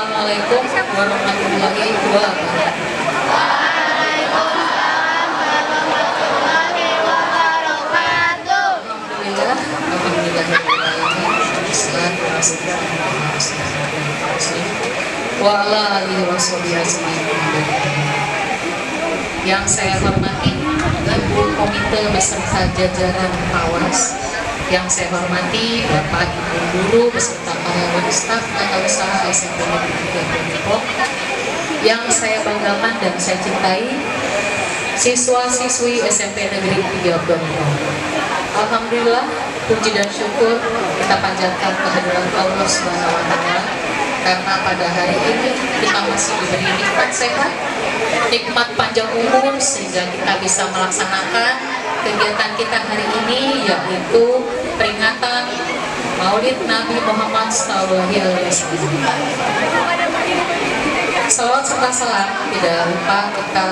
Wassalamualaikum warahmatullahi wabarakatuh. Yang saya hormati Ibu Komite beserta jajaran Pawas, yang saya hormati Bapak Ibu Guru beserta karyawan staf tata usaha SMP Negeri 3 Depok, yang saya banggakan dan saya cintai siswa-siswi SMP Negeri 3 Depok. Alhamdulillah, puji dan syukur kita panjatkan kehadiran Allah Subhanahu wa Ta'ala, karena pada hari ini kita masih diberi nikmat sehat, nikmat panjang umur, sehingga kita bisa melaksanakan kegiatan kita hari ini, yaitu peringatan Maulid Nabi Muhammad SAW. Salawat serta salam tidak lupa kita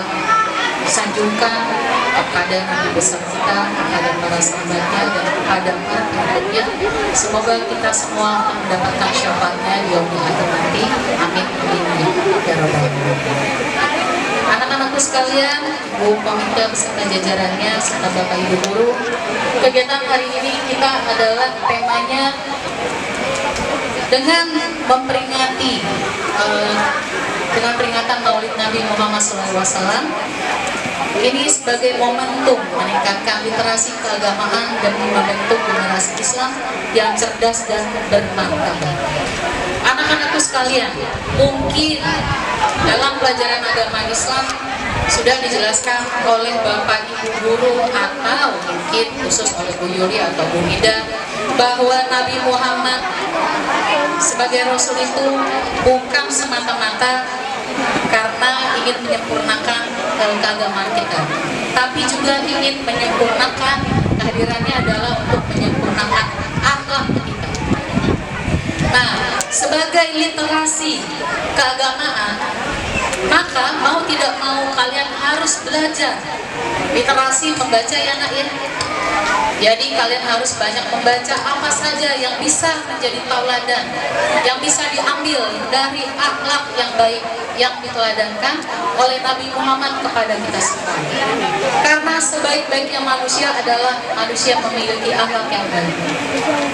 sanjungkan kepada Nabi besar kita, kepada para sahabatnya, dan kepada para pengikutnya. Semoga kita semua mendapatkan syafaatnya di yaumil akhir nanti. Amin, amin, ya rabbal alamin. Anak-anakku sekalian, Ibu Komite beserta jajarannya, serta Bapak Ibu Guru, kegiatan hari ini kita adalah temanya dengan memperingati dengan peringatan Maulid Nabi Muhammad SAW. Ini sebagai momentum meningkatkan literasi keagamaan dan membentuk generasi Islam yang cerdas dan bermartabat. Anak-anakku sekalian, mungkin dalam pelajaran agama Islam sudah dijelaskan oleh Bapak Ibu Guru atau mungkin khusus oleh Bu Yuli atau Bu Nida, bahwa Nabi Muhammad sebagai Rasul itu bukan semata-mata karena ingin menyempurnakan keagamaan kita, tapi juga ingin menyempurnakan, kehadirannya adalah untuk menyempurnakan akhlak kita. Nah, sebagai literasi keagamaan, maka mau tidak mau kalian harus belajar literasi membaca, ya nak ya. Jadi kalian harus banyak membaca apa saja yang bisa menjadi tauladan, yang bisa diambil dari akhlak yang baik yang diteladankan oleh Nabi Muhammad kepada kita semua. Karena sebaik-baiknya manusia adalah manusia memiliki akhlak yang baik.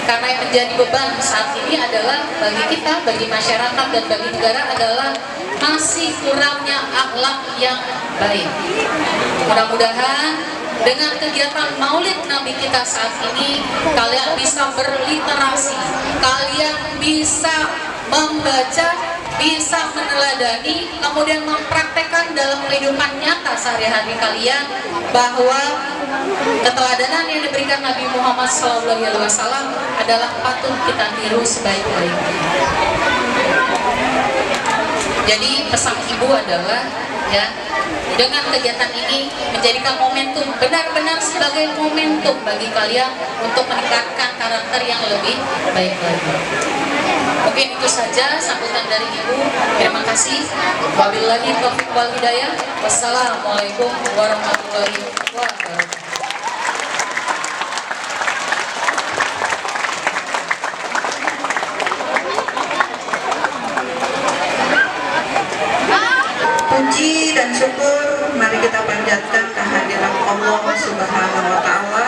Karena yang menjadi beban saat ini adalah bagi kita, bagi masyarakat dan bagi negara adalah masih kurangnya akhlak yang baik. Mudah-mudahan dengan kegiatan Maulid Nabi kita saat ini, kalian bisa berliterasi, kalian bisa membaca, bisa meneladani, kemudian mempraktekkan dalam kehidupan nyata sehari-hari kalian bahwa keteladanan yang diberikan Nabi Muhammad SAW adalah patut kita tiru sebaik-baiknya. Jadi pesan ibu adalah, ya, dengan kegiatan ini menjadikan momentum, benar-benar sebagai momentum bagi kalian untuk meningkatkan karakter yang lebih baik lagi. Mungkin itu saja sambutan dari ibu. Terima kasih. Wabillahi taufiq wal hidayah. Wassalamualaikum warahmatullahi wabarakatuh. Puji dan syukur mari kita panjatkan kehadiran Allah Subhanahu wa Ta'ala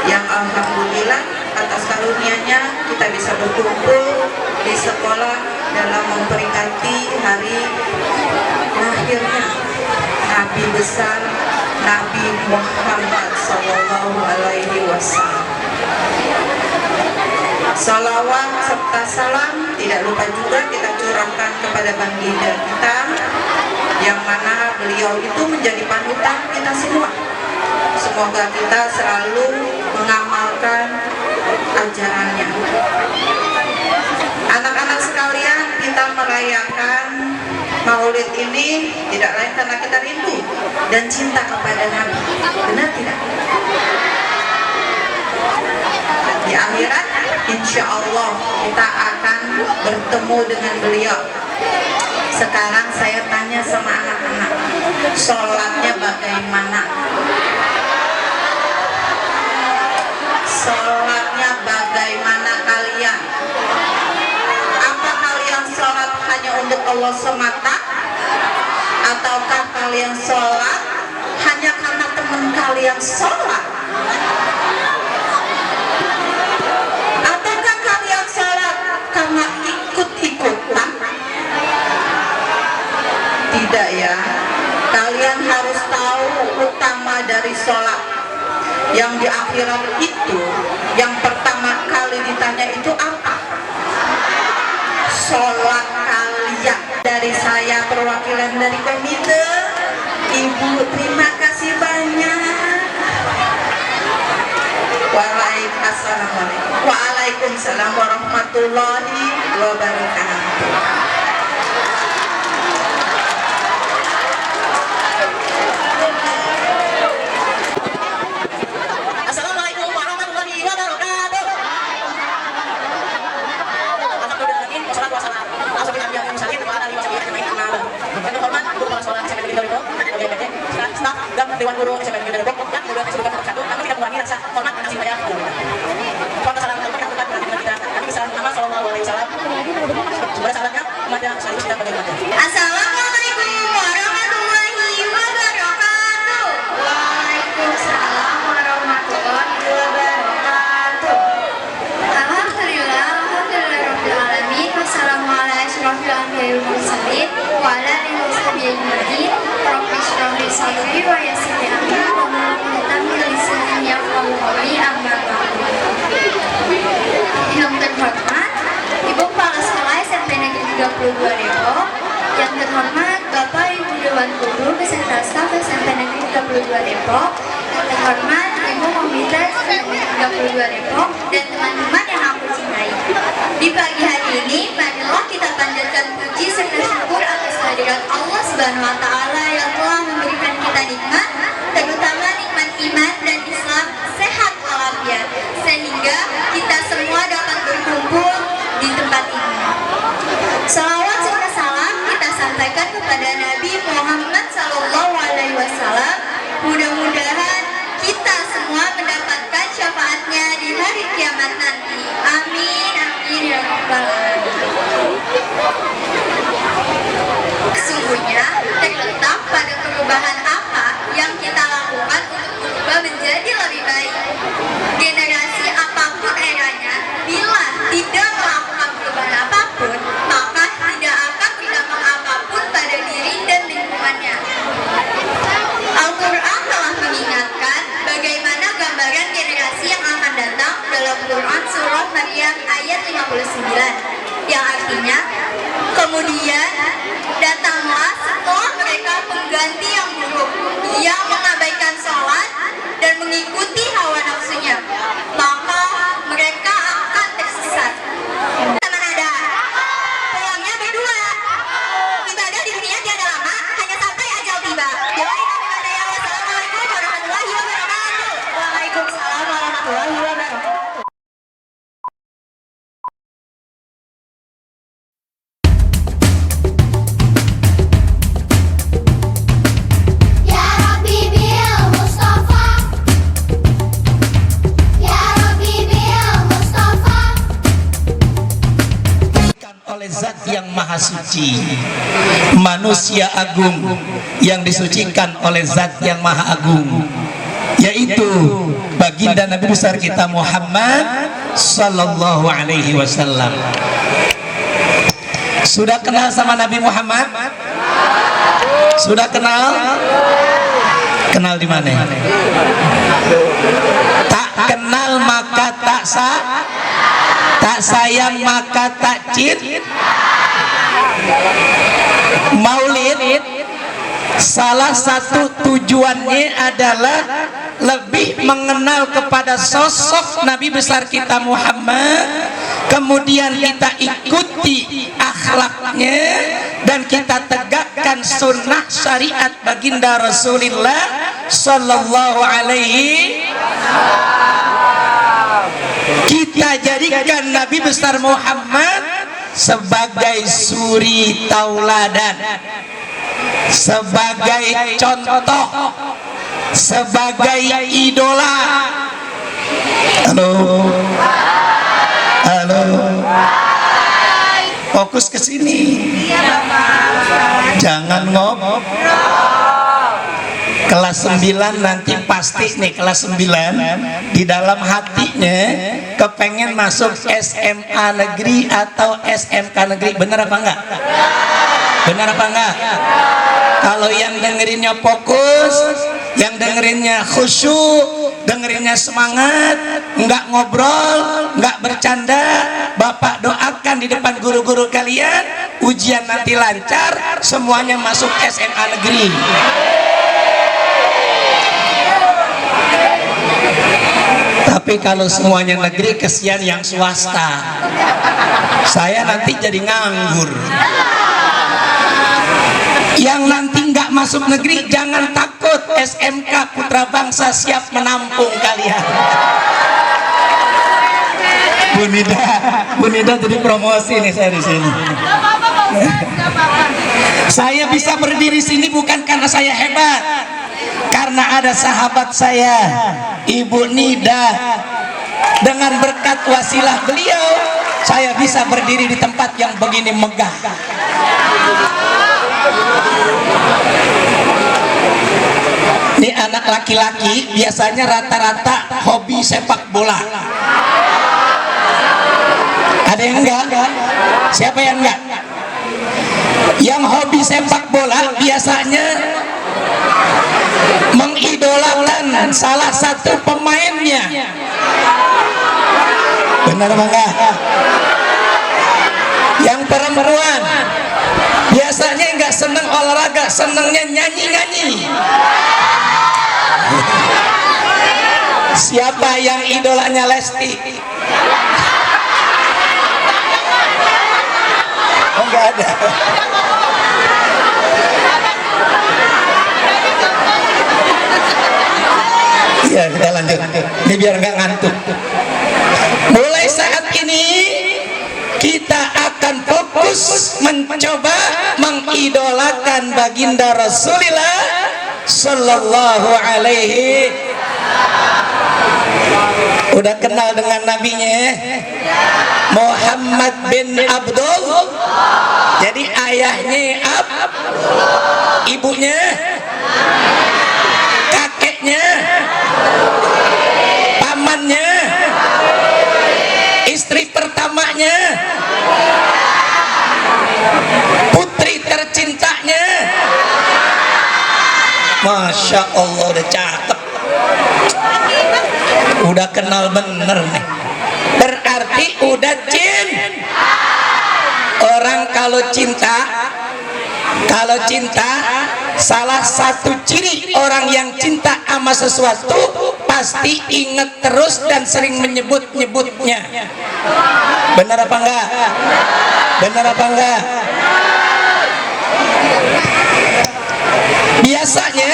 yang alhamdulillah atas karunia-Nya kita bisa berkumpul di sekolah dalam memperingati hari lahirnya Nabi besar Nabi Muhammad Sallallahu Alaihi Wasallam. Salawat serta salam tidak lupa juga kita curahkan kepada baginda kita, yang mana beliau itu menjadi panutan kita semua. Semoga kita selalu mengamalkan ajarannya. Anak-anak sekalian, kita merayakan Maulid ini tidak lain karena kita rindu dan cinta kepada Nabi. Benar tidak? Di akhirat, insya Allah kita akan bertemu dengan beliau. Sekarang saya tanya sama anak-anak, sholatnya bagaimana? Sholatnya bagaimana kalian? Apa kalian sholat hanya untuk Allah semata? Ataukah kalian sholat hanya karena teman kalian sholat? Ataukah kalian sholat karena ikut-ikutan? Tidak ya. Kalian harus tahu utama dari sholat. Yang di akhirat itu, yang pertama kali ditanya itu apa? Sholat kalian. Dari saya perwakilan dari komite, Ibu terima kasih banyak. Waalaikumsalam warahmatullahi wabarakatuh. Dewan Guru SMP Negeri Depok yang kedua keseluruhan nomor 1 namun tidak mengurangi rasa hormat dan kasih sayang kepada kita. Semoga salam yang kita berhubungan kita. Kami salam Muhammad Sallallahu Alaihi Wasallam. Semoga salamnya umat yang selalu kita bagi umatnya. Assalamualaikum warahmatullahi wabarakatuh. Waalaikumsalam warahmatullahi wabarakatuh. Alhamdulillah, alhamdulillahirabbil alamin. Wassalamualaikum warahmatullahi wabarakatuh. Wa ala alihi washabihi ajmain. Rabbi shrah li sadri wa yassir li amri wahlul 'uqdatam min lisani yafqahu qawli. Amma ba'du. Yang terhormat Ibu Kepala Sekolah SMP Negeri 32 Depok, yang terhormat Bapak Ibu Dewan Guru beserta staf SMP Negeri 32 Depok, yang terhormat Ibu Komite SMP Negeri 32 Depok, dan teman-teman yang aku cintai. Di pagi hari ini, marilah kita panjatkan puji serta syukur atas kehadirat Allah Subhanahu wa Ta'ala yang telah memberikan kita nikmat, terutama nikmat iman dan Islam sehat walafiat, sehingga kita semua dapat berkumpul di tempat ini. Salawat serta salam kita sampaikan kepada Nabi Muhammad SAW. Mudah-mudahan kita semua mendapatkan syafaatnya di hari kiamat nanti. Amin, amin ya rabbal alamin. Sesungguhnya terletak pada perubahan apa yang kita lakukan untuk berubah menjadi lebih baik. Generasi apapun eranya, bila tidak melakukan perubahan apapun, maka tidak akan berdampak apapun pada diri dan lingkungannya. Al-Quran telah mengingatkan bagaimana gambaran generasi yang akan datang dalam Quran Surah Maryam ayat 59, yang artinya, kemudian datanglah setelah mereka pengganti yang buruk, yang mengabaikan sholat dan mengikuti hawa nafsunya, maka mereka akan tersesat. Teman ada, pulangnya berdua. Ibadah di dunia tiada lama, hanya sampai ajal tiba. Wassalamualaikum warahmatullahi wabarakatuh. Waalaikumsalam warahmatullahi wabarakatuh. Ya Rabbi bil Mustafa, Ya Rabbi bil Mustafa. Oleh zat yang maha suci, manusia agung yang disucikan oleh zat yang maha agung, yaitu baginda Nabi besar kita Muhammad Sallallahu Alaihi Wasallam. Sudah kenal sama Nabi Muhammad? Sudah kenal? Kenal di mana? Tak kenal maka tak sah, tak sayang maka tak cinta. Maulid salah satu tujuannya adalah lebih mengenal kepada sosok Nabi besar kita Muhammad, kemudian kita ikuti akhlaknya dan kita tegakkan sunnah syariat baginda Rasulullah Sallallahu Alaihi. Kita jadikan Nabi besar Muhammad sebagai suri tauladan, sebagai contoh, sebagai idola. Halo, halo. fokus ke sini. Jangan ngobrol. Kelas 9 nanti pasti nih, kelas 9 di dalam hatinya kepengen masuk SMA negeri atau SMK negeri. Benar apa enggak? Benar apa enggak? Kalau yang dengerinnya fokus, yang dengerinnya khusyuk, dengerinnya semangat, enggak ngobrol, enggak bercanda, Bapak doakan di depan guru-guru kalian ujian nanti lancar, semuanya masuk SMA negeri. Tapi kalau semuanya negeri, kesian yang swasta. Saya nanti jadi nganggur. Yang nanti nggak masuk negeri, jangan takut. SMK Putra Bangsa siap menampung kalian. Bu Nida jadi promosi nih saya di sini. Saya bisa berdiri sini bukan karena saya hebat, karena ada sahabat saya, Ibu Nida. Dengan berkat wasilah beliau, saya bisa berdiri di tempat yang begini megah. Ini anak laki-laki biasanya rata-rata hobi sepak bola. Ada yang enggak? Siapa yang enggak? Yang hobi sepak bola biasanya mengidolakan salah satu pemainnya. Benar apa enggak? Yang perempuan biasanya enggak seneng olahraga, senengnya nyanyi-nyanyi. Siapa yang idolanya Lesti? Oh, enggak ada. Iya, kita lanjut. Ini biar nggak ngantuk. Mulai saat ini kita akan fokus mencoba mengidolakan baginda Rasulullah Sallallahu Alaihi. Udah kenal dengan nabinya? Muhammad bin Abdul. Jadi ayahnya ibunya, kakeknya, pamannya, istri pertamanya, putri tercintanya. Masya Allah, udah cakep, udah kenal bener nih. Berarti udah orang kalau cinta salah satu ciri orang yang cinta sama sesuatu pasti ingat terus dan sering menyebut-nyebutnya. Benar apa enggak? Benar apa enggak? Biasanya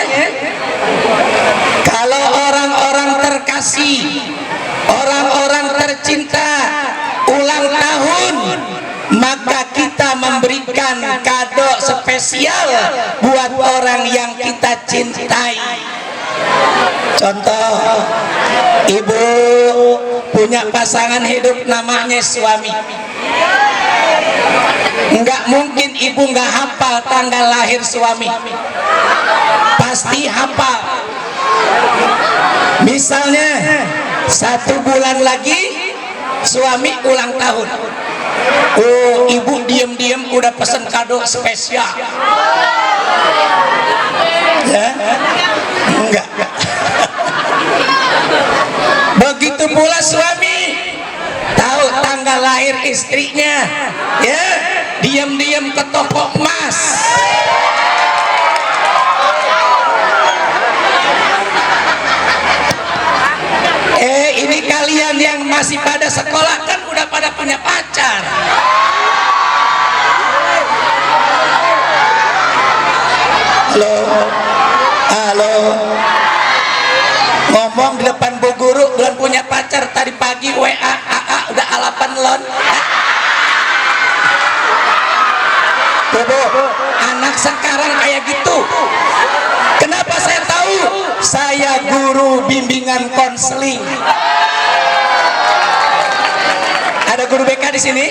kalau orang-orang terkasih, orang-orang tercinta ulang tahun, maka kita memberikan kado spesial buat orang yang kita cintai. Contoh, ibu punya pasangan hidup namanya suami. Enggak mungkin ibu enggak hafal tanggal lahir suami. Pasti hafal. Misalnya 1 bulan lagi suami ulang tahun. Oh, ibu diam-diam udah pesen kado spesial. Ya? Enggak. Begitu pula suami tahu tanggal lahir istrinya, ya, diam-diam ke toko emas. Ini kalian yang masih pada sekolah kan udah pada punya pacar. Halo, halo. Ngomong di depan bu guru belum punya pacar, tadi pagi WA udah alapan lon. Tuh, anak sekarang kayak gitu. Kenapa saya tahu? Saya guru bimbingan konseling. Ada guru BK di sini?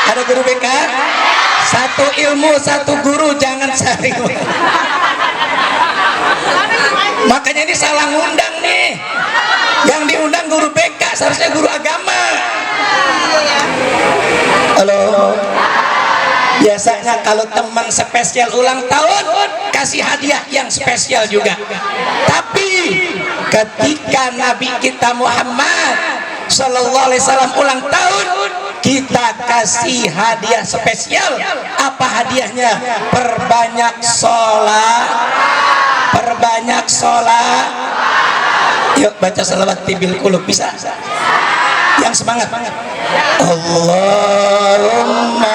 Ada guru BK? Satu ilmu, satu guru, jangan saling. Makanya ini salah ngundang nih. Yang diundang guru BK, seharusnya guru agama. Halo. Biasanya kalau teman spesial ulang tahun kasih hadiah yang spesial juga. Tapi ketika Nabi kita Muhammad Sallallahu Alaihi Wasallam ulang tahun, kita kasih hadiah spesial. Apa hadiahnya? Perbanyak sholat. Perbanyak sholat. Yuk baca salawat tibil qulub, bisa? Yang semangat. Allahumma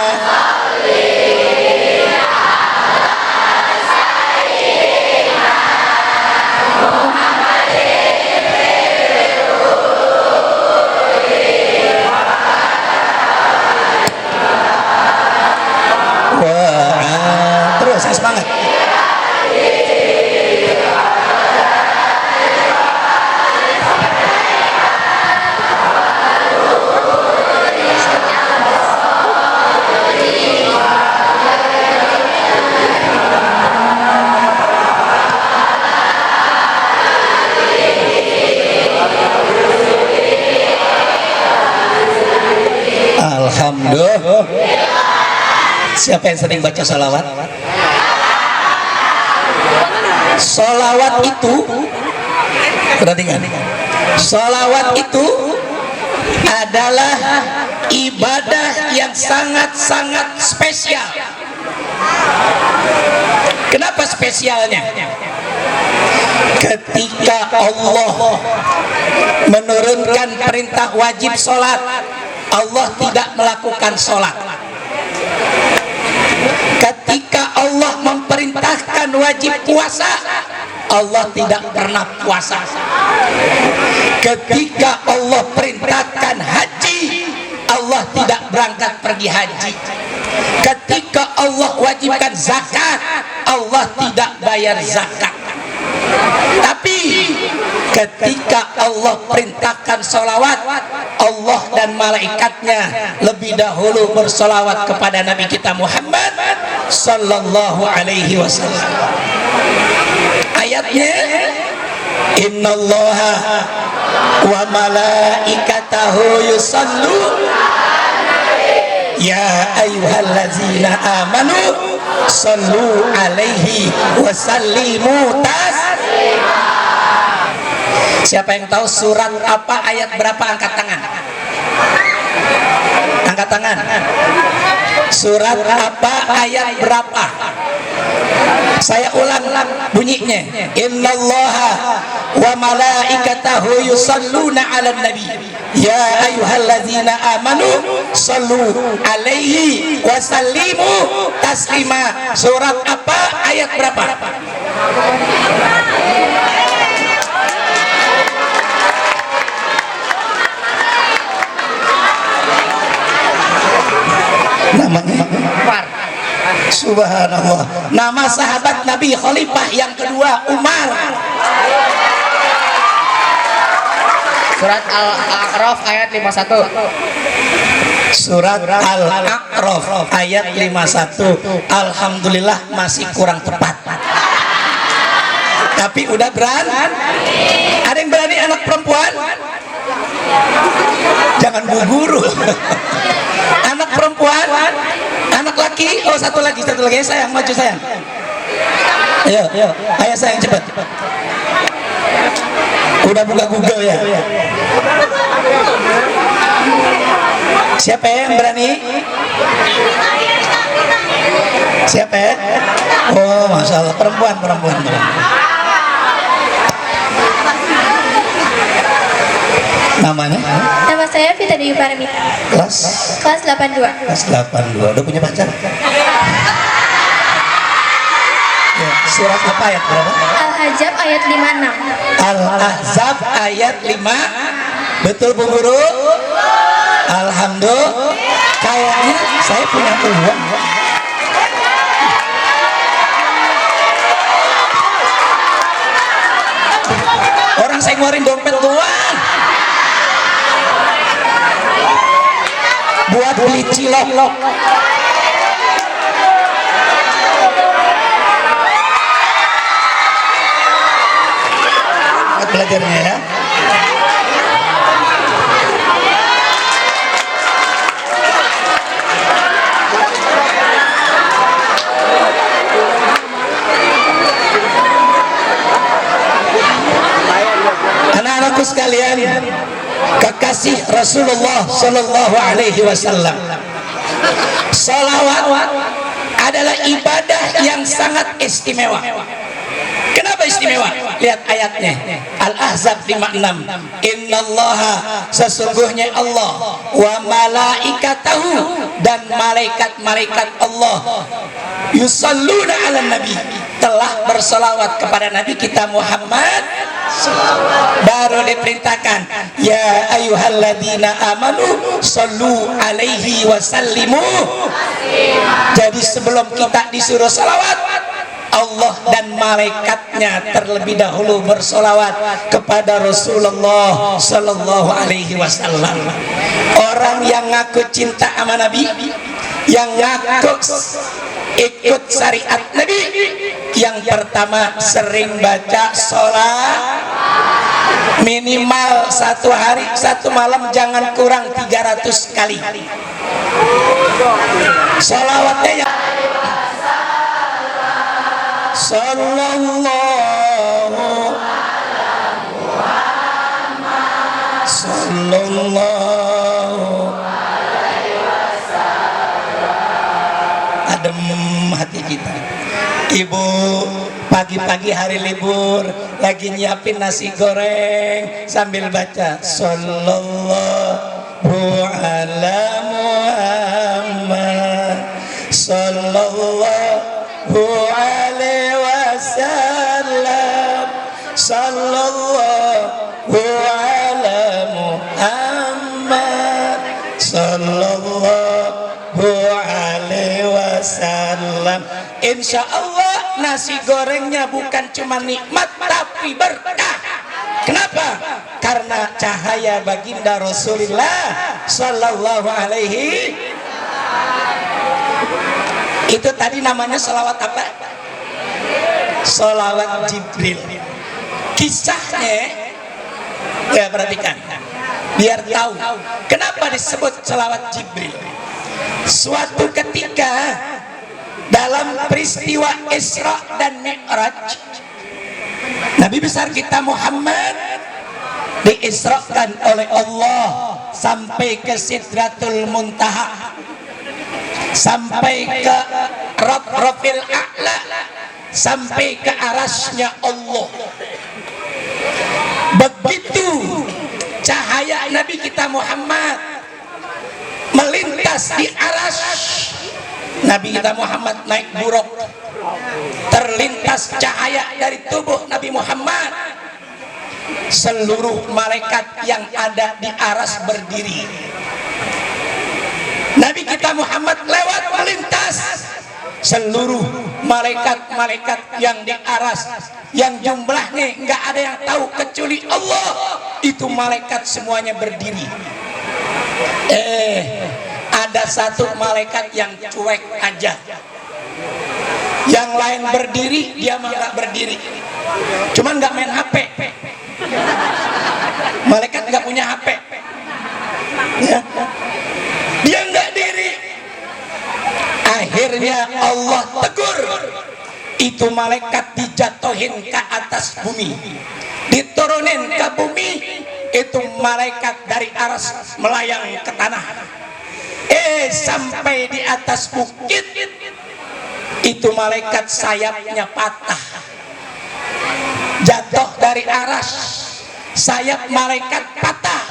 terus yang semangat. Alhamdulillah. Siapa yang sering baca salawat? Salawat itu, perhatikan, salawat itu adalah ibadah yang sangat-sangat spesial. Kenapa spesialnya? Ketika Allah menurunkan perintah wajib sholat, Allah tidak melakukan sholat. Ketika Allah memerintahkan wajib puasa, Allah tidak pernah puasa. Ketika Allah perintahkan haji, Allah tidak berangkat pergi haji. Ketika Allah wajibkan zakat, Allah tidak bayar zakat. Tapi ketika Allah perintahkan sholawat, Allah dan malaikatnya lebih dahulu bersolawat kepada Nabi kita Muhammad Sallallahu Alaihi Wasallam. Ayatnya, Innallaha wa malaikatahu yusallu ya ayyuhallazina amanu sallu alaihi wasallimu taslima. Siapa yang tahu surat apa, ayat berapa, angkat tangan. Angkat tangan. Surat apa, ayat berapa? Saya ulang bunyinya. Innallaha wa malaikatahu yusalluna 'alan nabi ya ayyuhallazina amanu sallu alaihi wasallimu taslima. Surat apa, ayat berapa? Namanya Umar. Subhanallah. Nama sahabat Nabi khalifah yang kedua Umar. Surat Al-A'raf ayat 51. Surat Al-A'raf ayat 51. Alhamdulillah masih kurang tepat. Tapi udah berani. Ada yang berani anak perempuan? Jangan bu guru. Anak perempuan, anak laki, oh satu lagi sayang, maju sayang. Ayo, ayo sayang cepat. Udah buka Google ya. Siapa yang berani? Siapa ya? Oh, masya Allah, perempuan. Namanya? Nama saya Vita Dewi Paramita. Kelas 82. Kelas 82. Udah punya pacar? Ya, surat apa ayat berapa? Al-Hajjab ayat 56. Al-Ahzab ayat 5. Betul Bu Guru? Alhamdulillah. Kayaknya saya punya uang. Orang saya ngeluarin dompet doang. Buat buat beli cilok. Belajarnya ya. Anak-anakku sekalian, kekasih Rasulullah Sallallahu Alaihi Wasallam, salawat adalah ibadah yang sangat istimewa. Kenapa istimewa? Lihat ayatnya, Al-Ahzab 56. Innallaha, sesungguhnya Allah, wa malaikatahu, dan malaikat-malaikat Allah, yusalluna ala nabi, telah berselawat kepada Nabi kita Muhammad. Baru diperintahkan, ya ayyuhalladzina amanu sallu alaihi wasallimu. Jadi sebelum kita disuruh salawat, Allah dan malaikatnya terlebih dahulu bersolawat kepada Rasulullah Sallallahu Alaihi Wasallam. Orang yang ngaku cinta sama Nabi, yang ngaku ikut syariat Nabi, yang pertama sering baca sholat, minimal satu hari satu malam jangan kurang 300 kali. Sholawatnya yang Sallallahu adem hati kita. Ibu pagi-pagi hari libur lagi nyiapin nasi goreng sambil baca Sallallahu ala Muhammad Sallallahu alaihi wasallam Sallallahu ala Muhammad Sallallahu alaihi wasallam. Insya Allah nasi gorengnya bukan cuma nikmat tapi berkah. Kenapa? Karena cahaya baginda Rasulullah Sallallahu alaihi. Itu tadi namanya sholawat apa? Sholawat Jibril. Kisahnya, ya perhatikan, biar tahu kenapa disebut sholawat Jibril. Suatu ketika dalam peristiwa Isra dan Mi'raj, Nabi besar kita Muhammad diisrakan oleh Allah sampai ke Sidratul Muntaha, sampai ke Rafiul A'la, sampai ke arasnya Allah. Begitu cahaya Nabi kita Muhammad melintas di aras, Nabi kita Muhammad naik buruk, terlintas cahaya dari tubuh Nabi Muhammad. Seluruh malaikat yang ada di aras berdiri. Nabi kita Muhammad lewat melintas, seluruh malaikat-malaikat yang di aras, yang jumlahnya nggak ada yang tahu kecuali Allah, itu malaikat semuanya berdiri. Ada satu malaikat yang cuek aja, yang lain berdiri, dia mah nggak berdiri, cuman nggak main HP. Malaikat nggak punya HP, ya. Dia nggak diri. Akhirnya Allah tegur, itu malaikat dijatuhin ke atas bumi, diturunin ke bumi. Itu malaikat dari aras melayang ke tanah. Sampai di atas bukit, itu malaikat sayapnya patah, jatuh dari aras, sayap malaikat patah.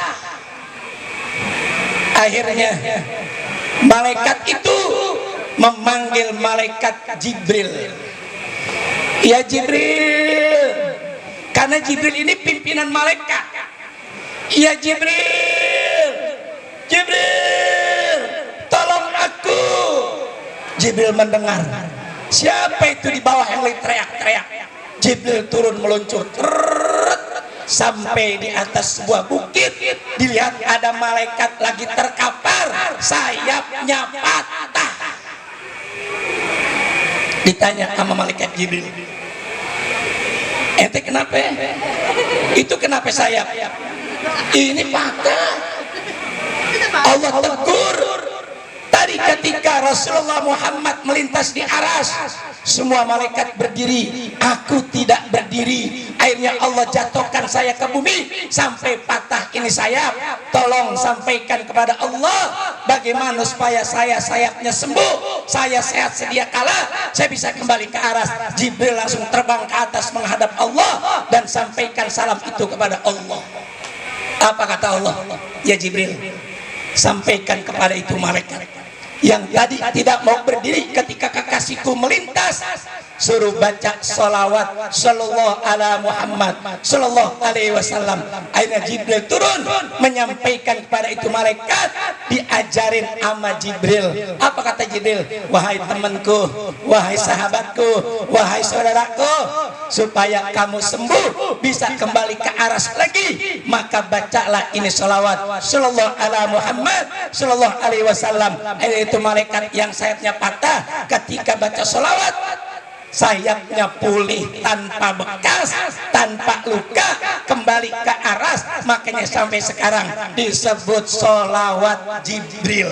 Akhirnya malaikat itu memanggil malaikat Jibril. Ya Jibril, karena Jibril ini pimpinan malaikat. Ya Jibril, Jibril, tolong aku. Jibril mendengar siapa itu di bawah yang lagi teriak-teriak. Jibril turun meluncur sampai di atas sebuah bukit. Dilihat ada malaikat lagi terkapar sayapnya patah. Ditanya sama malaikat Jibril, ente kenapa? Itu kenapa sayap? Ini patah. Allah tegur. Tadi ketika Rasulullah Muhammad melintas di aras, semua malaikat berdiri, aku tidak berdiri. Akhirnya Allah jatuhkan saya ke bumi sampai patah ini sayap. Tolong sampaikan kepada Allah bagaimana supaya sayapnya sembuh, saya sehat sedia kala, saya bisa kembali ke aras. Jibril langsung terbang ke atas menghadap Allah dan sampaikan salam itu kepada Allah. Apa kata Allah? Ya Jibril, sampaikan kepada itu malaikat yang tadi tidak mau berdiri ketika kekasihku melintas, suruh baca salawat sallallahu ala Muhammad sallallahu alaihi wasallam. Akhirnya Jibril turun menyampaikan kepada itu malaikat, diajarin sama Jibril. Apa kata Jibril? Wahai temanku, wahai sahabatku, wahai saudaraku, supaya kamu sembuh bisa kembali ke aras lagi, maka bacalah ini salawat sallallahu ala Muhammad sallallahu alaihi wasallam. Itu malaikat yang sayapnya patah ketika baca salawat, sayapnya pulih tanpa bekas, tanpa luka, kembali ke aras. Makanya sampai sekarang disebut sholawat Jibril.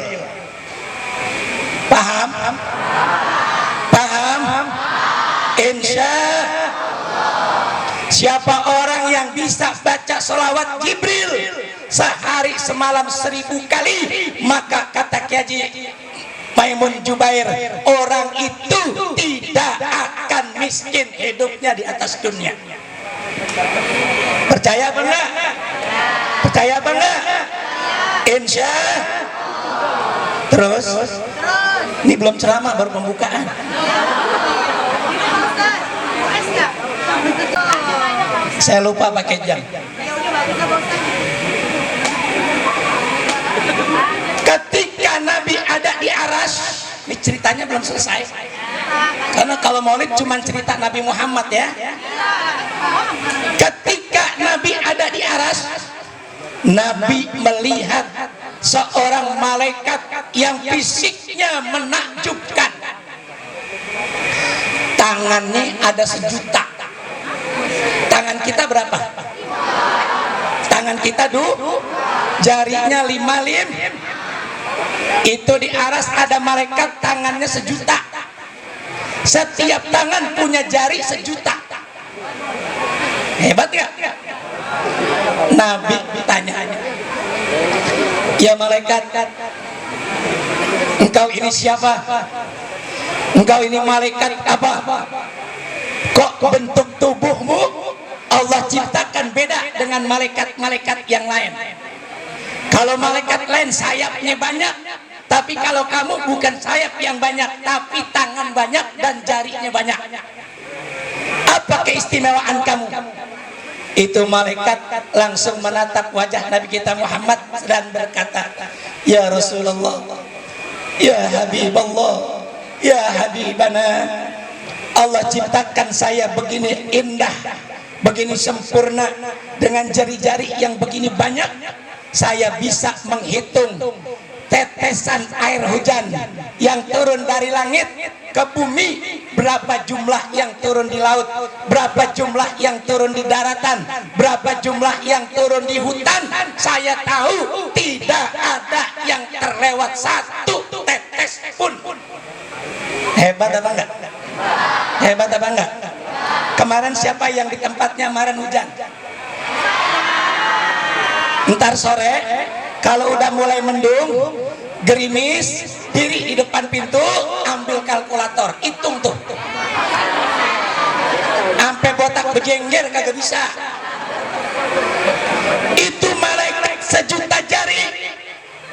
Paham? Paham? Insya siapa orang yang bisa baca sholawat Jibril sehari semalam 1000 kali, maka kata Kiai Maimun Jubair, orang itu tidak akan miskin hidupnya di atas dunia. Percaya apa enggak? Percaya apa enggak? Insya. Terus ini belum ceramah, baru pembukaan. Saya lupa pakai jam. Ketika Nabi ada di aras, ini ceritanya belum selesai. Karena kalau maulid cuma cerita Nabi Muhammad ya. Ketika Nabi ada di aras, Nabi melihat seorang malaikat yang fisiknya menakjubkan. Tangannya ada 1 juta. Tangan kita berapa? Tangan kita jarinya 5 lim. Itu di aras ada malaikat tangannya 1 juta. Setiap tangan punya jari 1 juta. Hebat gak? Nabi ditanya, ya malaikat, engkau ini siapa? Engkau ini malaikat apa? Kok bentuk tubuhmu Allah ciptakan beda dengan malaikat-malaikat yang lain? Kalau malaikat lain sayapnya banyak, tapi kalau kamu bukan sayap yang banyak, tapi tangan banyak dan jarinya banyak. Apa keistimewaan kamu? Itu malaikat langsung menatap wajah Nabi kita Muhammad dan berkata, ya Rasulullah, ya Habiballah, ya Habibana, Allah ciptakan saya begini indah, begini sempurna, dengan jari-jari yang begini banyak. Saya bisa menghitung tetesan air hujan yang turun dari langit ke bumi, berapa jumlah yang turun di laut, berapa jumlah yang turun di daratan, berapa jumlah yang turun di hutan. Saya tahu tidak ada yang terlewat 1 tetes pun. Hebat apa enggak? Hebat apa enggak? Kemarin siapa yang di tempatnya kemarin hujan? Ntar sore kalau udah mulai mendung, gerimis, diri di depan pintu, ambil kalkulator, hitung tuh. Sampai botak bejengger kagak bisa. Itu malaikat 1 juta jari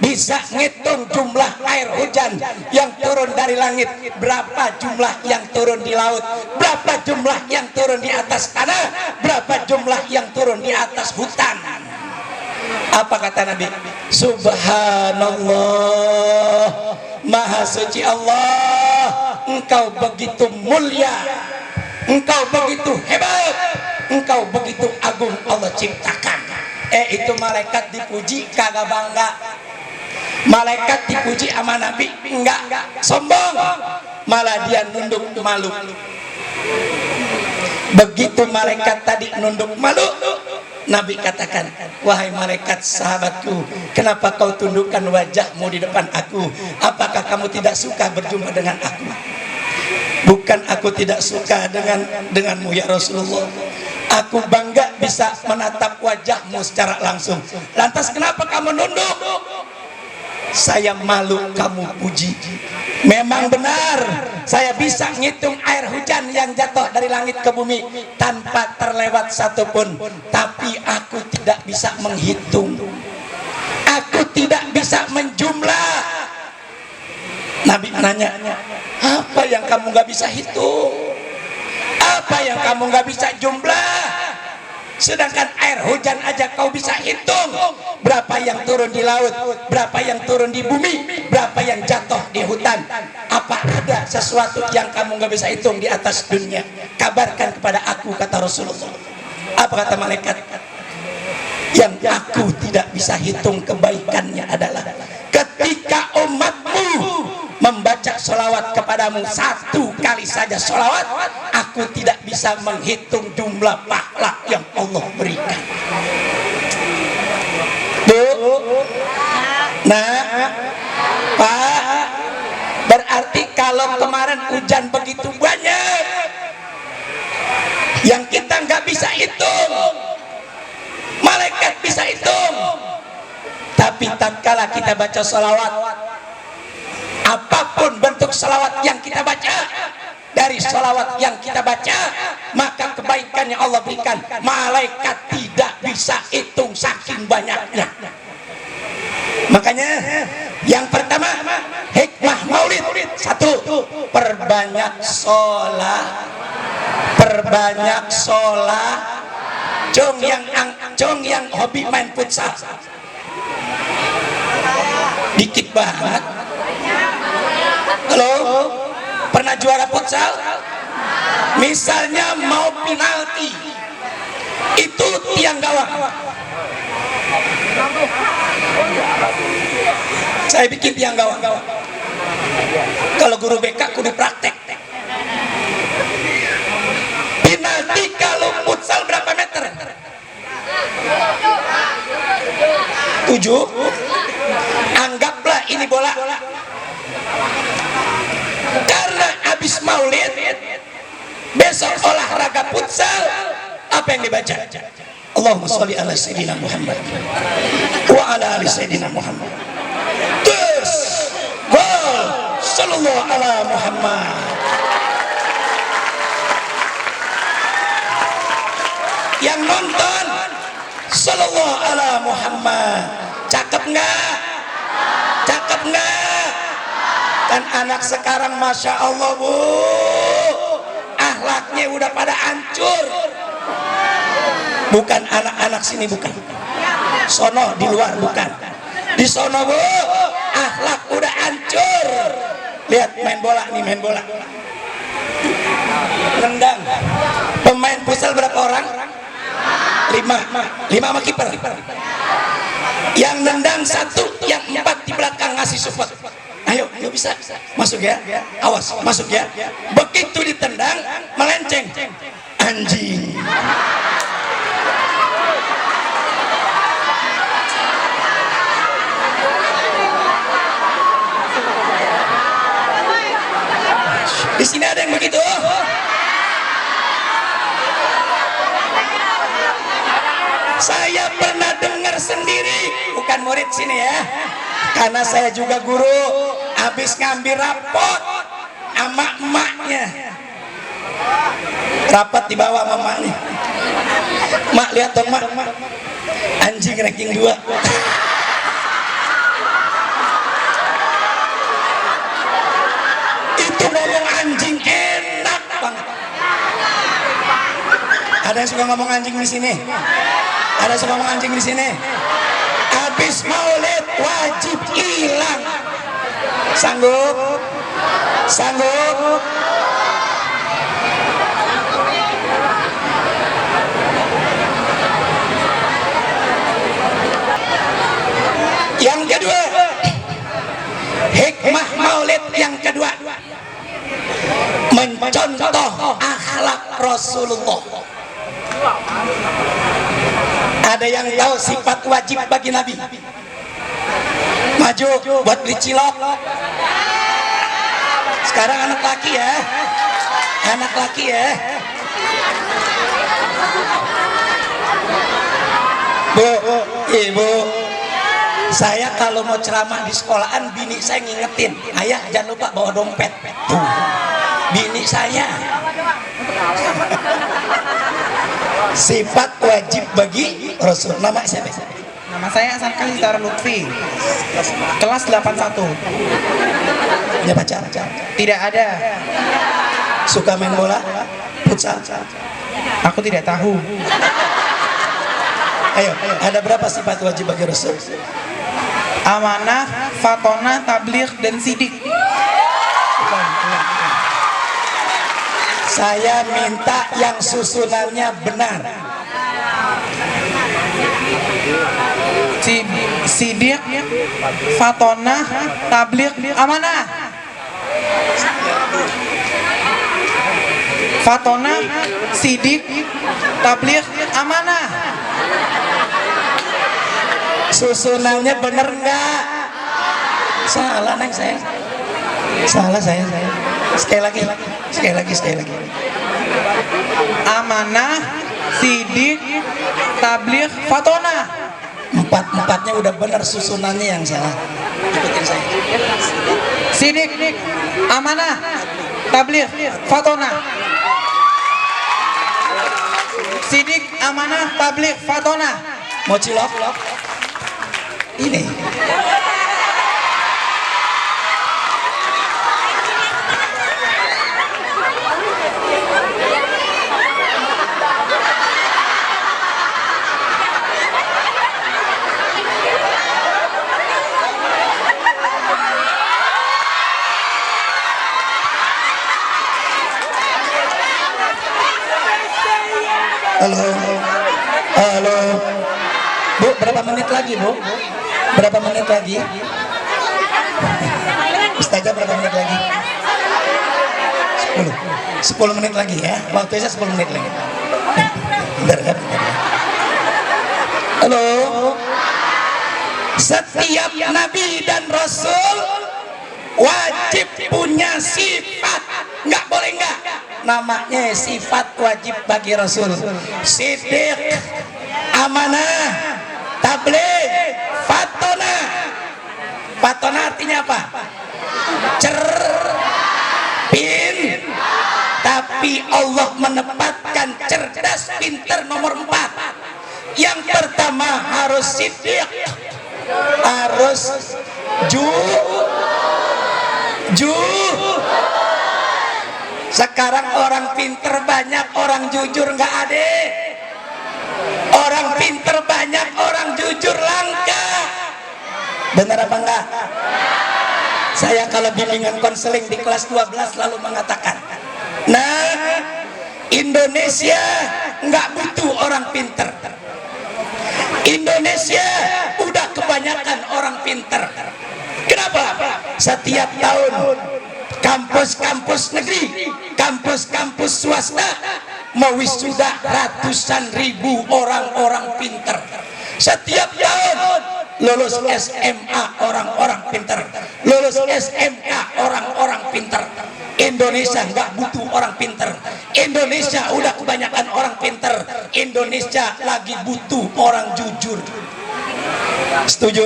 bisa ngitung jumlah air hujan yang turun dari langit, berapa jumlah yang turun di laut, berapa jumlah yang turun di atas tanah, berapa jumlah yang turun di atas hutan. Apa kata Nabi? Subhanallah, Maha Suci Allah, engkau begitu mulia, engkau begitu hebat, engkau begitu agung Allah ciptakan. Itu malaikat dipuji kagak bangga. Malaikat dipuji sama Nabi enggak sombong, malah dia nunduk malu. Begitu malaikat tadi nunduk malu, Nabi katakan, wahai malaikat sahabatku, kenapa kau tundukkan wajahmu di depan aku? Apakah kamu tidak suka berjumpa dengan aku? Bukan aku tidak suka denganmu ya Rasulullah. Aku bangga bisa menatap wajahmu secara langsung. Lantas kenapa kamu nunduk? Saya malu kamu puji. Memang benar, saya bisa ngitung air hujan yang jatuh dari langit ke bumi tanpa terlewat satupun. Tapi aku tidak bisa menghitung. Aku tidak bisa menjumlah. Nabi nanya, apa yang kamu gak bisa hitung? Apa yang kamu gak bisa jumlah? Sedangkan air hujan aja kau bisa hitung. Berapa yang turun di laut, berapa yang turun di bumi, berapa yang jatuh di hutan. Apa ada sesuatu yang kamu gak bisa hitung di atas dunia? Kabarkan kepada aku, kata Rasulullah. Apa kata malaikat? Yang aku tidak bisa hitung kebaikannya adalah ketika umatmu membaca sholawat kepadamu satu kali saja sholawat, aku tidak bisa menghitung jumlah pahala yang Allah berikan. Bu, nah, Pak, berarti kalau kemarin hujan begitu banyak yang kita nggak bisa hitung, malaikat bisa hitung. Tapi tatkala kita baca sholawat, apapun bentuk sholawat yang kita baca, dari sholawat yang kita baca, maka kebaikan yang Allah berikan malaikat tidak bisa hitung saking banyaknya. Makanya yang pertama, hikmah maulid satu, perbanyak sholat. Cong yang hobi main futsal dikit banget. Halo, pernah juara futsal? Misalnya mau penalti, itu tiang gawang. Saya bikin tiang gawang. Kalau guru BK kudu praktek. Penalti kalau futsal berapa meter? 7. Anggaplah ini bola. Karena habis maulid, besok olahraga futsal, apa yang dibaca? Allahumma sholli ala sayyidina Muhammad wa ala ali sayyidina Muhammad. Terus gol sallallahu ala Muhammad. Yang nonton sallallahu ala Muhammad. Cakep nggak? Cakep nggak? Dan anak sekarang masya Allah bu, akhlaknya udah pada hancur. Bukan anak-anak sini, bukan. Sono di luar, bukan. Di sono bu, akhlak udah hancur. Lihat main bola nih, main bola. Nendang. Pemain futsal berapa orang? 5 sama kiper. Yang nendang 1, yang 4 di belakang ngasih support. Ayo bisa masuk ya, awas masuk ya. Begitu ditendang melenceng, anjing. Di sini ada yang begitu. Saya pernah dengar sendiri, bukan murid sini ya, karena saya juga guru. Habis ngambil rapot sama emaknya, rapat di bawah sama emaknya. Mak lihat dong mak, anjing ranking 2. Itu ngomong anjing enak banget. Ada yang suka ngomong anjing di sini? Ada yang suka ngomong anjing di sini? Habis maulid wajib hilang. Sanggup? Sanggup? Yang kedua, mencontoh akhlak Rasulullah. Ada yang tahu sifat wajib bagi Nabi? Maju buat beli cilok. Sekarang anak laki ya, anak laki ya. Bu, ibu, saya kalau mau ceramah di sekolahan, bini saya ngingetin, ayah jangan lupa bawa dompet. Tuh, bini saya. Sifat wajib bagi Rasul. Nama siapa? Nama saya Hasan Kasihtar Lutfi, kelas 81. Punya pacar? Tidak ada. Suka main bola? Futsal? Aku tidak tahu. Ayo, ada berapa sifat wajib bagi Rasul? Amanah, fatonah, tabligh, dan sidik. Saya minta yang susunannya benar. Sidik, fatonah, tabligh, amanah. Fatonah, sidik, tabligh, amanah. Susunannya bener nggak? Salah neng saya. Salah saya. Sekali lagi. Amanah, sidik, tabligh, fatonah. Empat-empatnya udah bener, susunannya yang salah. Ikutin saya. Sidik, amanah, tabligh, fatonah. Sidik, amanah, tabligh, fatonah. Mau cilok? Ini. Halo. Bu, berapa menit lagi, Bu? Berapa menit lagi? Ustazah berapa menit lagi? 10 menit lagi ya. Waktu saya 10 menit lagi. Bentar ya. Halo. Setiap nabi dan rasul wajib punya sifat. Nggak boleh nggak. Namanya sifat wajib bagi Rasul. Siddiq, amanah, tabligh, fatonah. Fatonah artinya apa? Cerpin. Tapi Allah menempatkan cerdas, pintar nomor 4. Yang pertama harus siddiq, harus Sekarang orang pinter banyak, orang jujur nggak ada. Orang pinter banyak, orang jujur langka. Benar apa enggak? Saya kalau bimbingan konseling di kelas 12 selalu mengatakan, nah, Indonesia nggak butuh orang pinter. Indonesia udah kebanyakan orang pinter. Kenapa? Setiap tahun kampus-kampus negeri, kampus-kampus swasta mewisuda ratusan ribu orang-orang pinter. Setiap tahun lulus SMA orang-orang pinter, lulus SMK orang-orang pinter. Indonesia nggak butuh orang pinter. Indonesia udah kebanyakan orang pinter. Indonesia lagi butuh orang jujur. Setuju?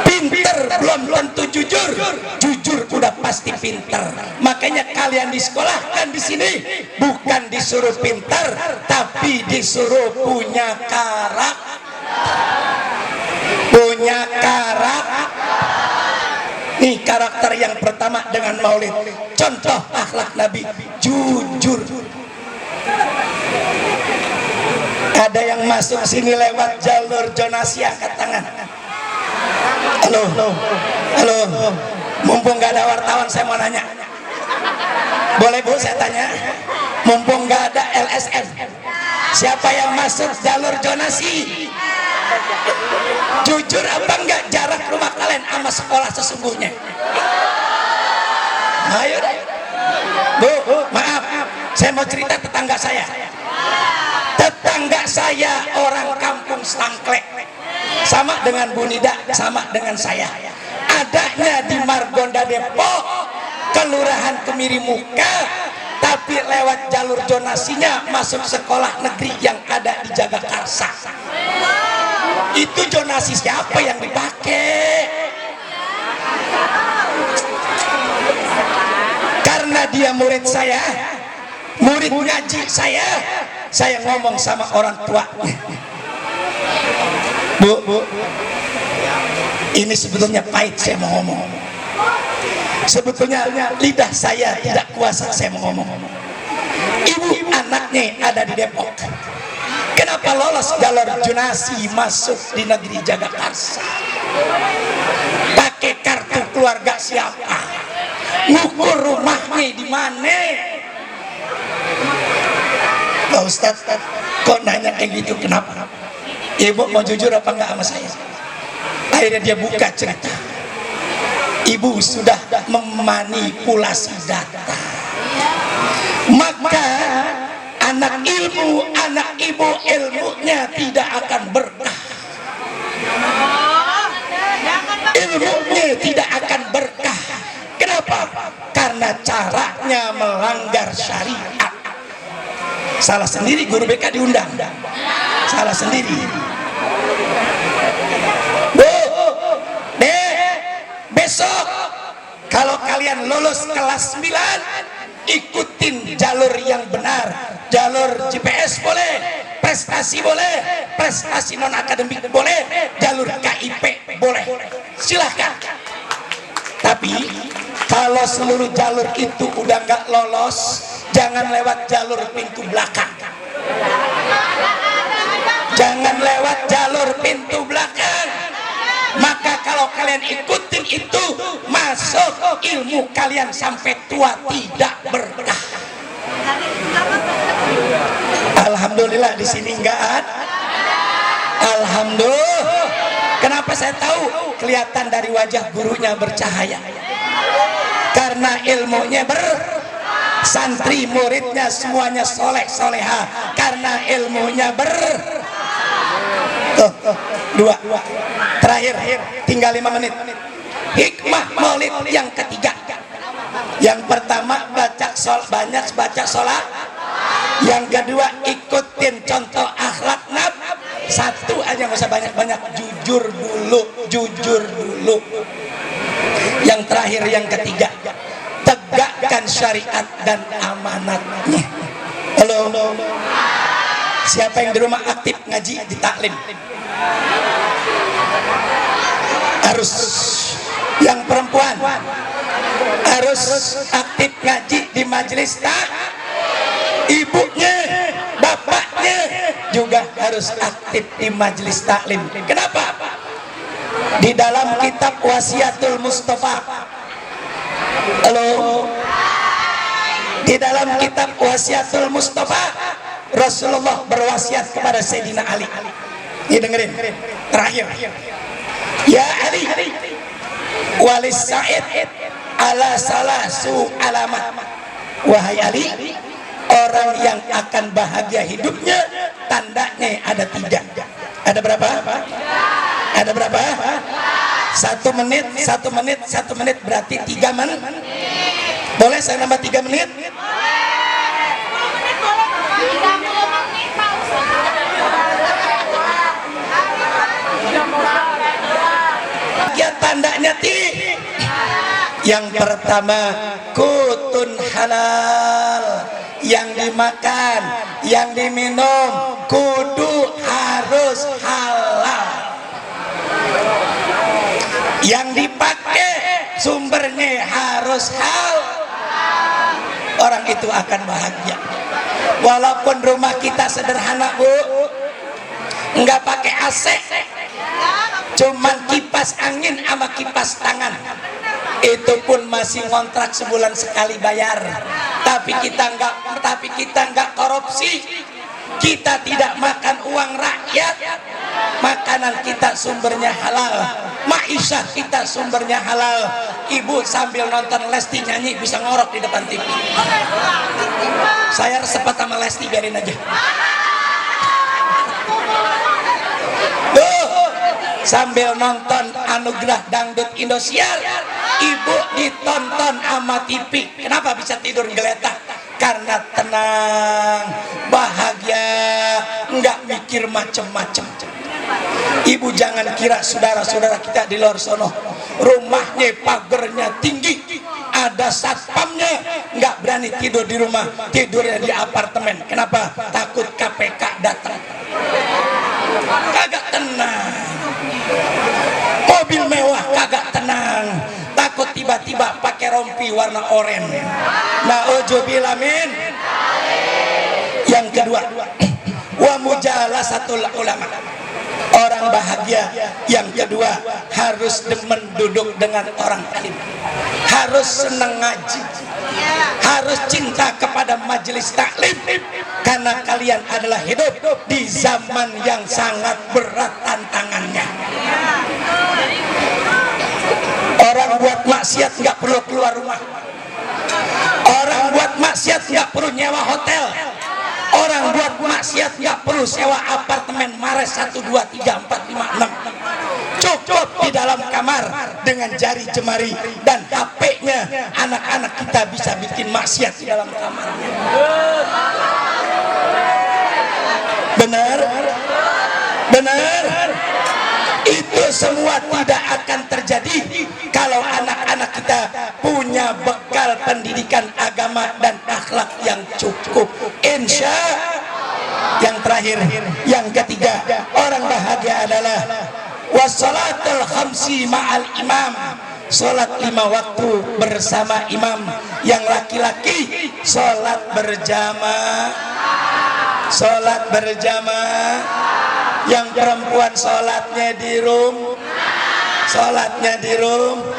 Pinter belum tentu jujur. Jujur udah pasti pinter. Makanya kalian disekolahkan di sini bukan disuruh pinter, tapi disuruh punya karakter. Punya karakter. Nih karakter yang pertama dengan maulid. Contoh akhlak Nabi, jujur. Ada yang masuk sini lewat jalur zonasi, angkat tangan. Halo. Mumpung gak ada wartawan, saya mau nanya. Boleh Bu saya tanya? Mumpung gak ada LSM, siapa yang masuk jalur zonasi? Jujur apa enggak jarak rumah kalian sama sekolah sesungguhnya? Ayo deh. Bu, maaf, saya mau cerita tetangga saya. Tetangga saya orang kampung Stangklek, sama dengan Bu Nida, sama dengan saya. Adanya di Margonda Depok, Kelurahan Kemiri Muka, tapi lewat jalur zonasinya masuk sekolah negeri yang ada di Jagakarsa. Itu zonasi siapa yang dipakai? Karena dia murid saya, murid ngaji saya ngomong sama orang tua, Bu, ini sebetulnya pahit saya mau ngomong. Sebetulnya lidah saya tidak kuasa saya mau ngomong. Ibu anaknya ada di Depok. Kenapa lolos jalur zonasi masuk di negeri Jagakarsa? Pakai kartu keluarga siapa? Ngukur rumahnya di mana? Pak Ustadz, kok nanya kayak gitu, kenapa? Ibu mau jujur apa enggak sama saya? Akhirnya dia buka cerita. Ibu sudah memanipulasi data. Maka anak ibu ilmunya tidak akan berkah. Ilmunya tidak akan berkah. Kenapa? Karena caranya melanggar syariat. Salah sendiri guru BK diundang. Salah sendiri. Bu, besok kalau kalian lulus kelas 9, ikutin jalur yang benar. Jalur GPS boleh, prestasi boleh, prestasi non akademik boleh, jalur KIP boleh, silahkan. Tapi kalau seluruh jalur itu udah nggak lolos, jangan lewat jalur pintu belakang. Jangan lewat jalur pintu belakang. Maka kalau kalian ikutin itu, masuk ilmu kalian sampai tua tidak berkah. Alhamdulillah di sini enggak ada. Alhamdulillah. Kenapa saya tahu? Kelihatan dari wajah gurunya bercahaya. Karena ilmunya santri muridnya semuanya soleh soleha. Karena ilmunya dua. Terakhir, tinggal 5 menit. Hikmah maulid yang ketiga. Yang pertama banyak baca sholat. Yang kedua ikutin contoh akhlak Nabi. Satu aja, nggak usah banyak-banyak. Jujur dulu. Yang terakhir, yang ketiga, tegakkan syariat dan amanatnya. Halo, siapa yang di rumah aktif ngaji di taklim? Harus. Yang perempuan harus aktif ngaji di majelis ibunya, bapaknya juga harus aktif di majelis taklim. Kenapa? Di dalam kitab Wasiatul Mustafa, halo, di dalam kitab Wasiatul Mustafa, Rasulullah berwasiat kepada Sayyidina Ali. Ini dengerin, terakhir. Ya Ali, walis Sa'id ala salasu alamat. Wahai Ali, orang yang akan bahagia hidupnya tandanya ada 3. Ada berapa? Ada berapa? 1 menit berarti 3 menit. Boleh saya nambah 3 menit? Ya tandanya yang pertama kutun halal, yang dimakan, yang diminum kudu harus halal, yang dipakai sumbernya harus halal. Orang itu akan bahagia. Walaupun rumah kita sederhana, Bu, nggak pakai AC, cuman kipas angin sama kipas tangan, itu pun masih ngontrak sebulan sekali bayar. Tapi kita nggak korupsi, kita tidak makan uang rakyat, makanan kita sumbernya halal, maisha kita sumbernya halal. Ibu sambil nonton Lesti nyanyi bisa ngorok di depan TV. Saya resep sama Lesti, biarin aja. Tuh, sambil nonton Anugerah Dangdut Indosiar, ibu ditonton sama TV. Kenapa bisa tidur geletak? Karena tenang, bahagia, nggak mikir macem-macem. Ibu jangan kira saudara-saudara kita di luar sono rumahnya pagernya tinggi, ada satpamnya, nggak berani tidur di rumah, tidurnya di apartemen. Kenapa? Takut KPK datang. Kagak tenang. Mobil mewah kagak tenang, takut tiba-tiba pakai rompi warna oranye. Nauzubillah min. Yang kedua, wa mujalasatul ulama. Orang bahagia yang kedua harus demen duduk dengan orang alim, harus senang ngaji, harus cinta kepada majelis taklim, karena kalian adalah hidup di zaman yang sangat berat tantangannya. Orang buat maksiat nggak perlu keluar rumah, orang buat maksiat nggak perlu nyewa hotel, orang buat maksiat nggak perlu sewa apartemen Mares 1, 2, 3, 4, 5, 6. Cukup di dalam kamar dengan jari jemari dan HP-nya. Anak-anak kita bisa bikin maksiat di dalam kamarnya. Benar? Benar? Itu semua tidak akan terjadi kalau anak-anak kita punya bekal pendidikan agama dan akhlak yang cukup. Insya Allah. Yang terakhir, yang ketiga, orang bahagia adalah wassalatul khamsi ma'al imam, sholat 5 waktu bersama imam. Yang laki-laki sholat berjamaah, sholat berjamaah. Yang perempuan sholatnya di rumah, sholatnya di rumah.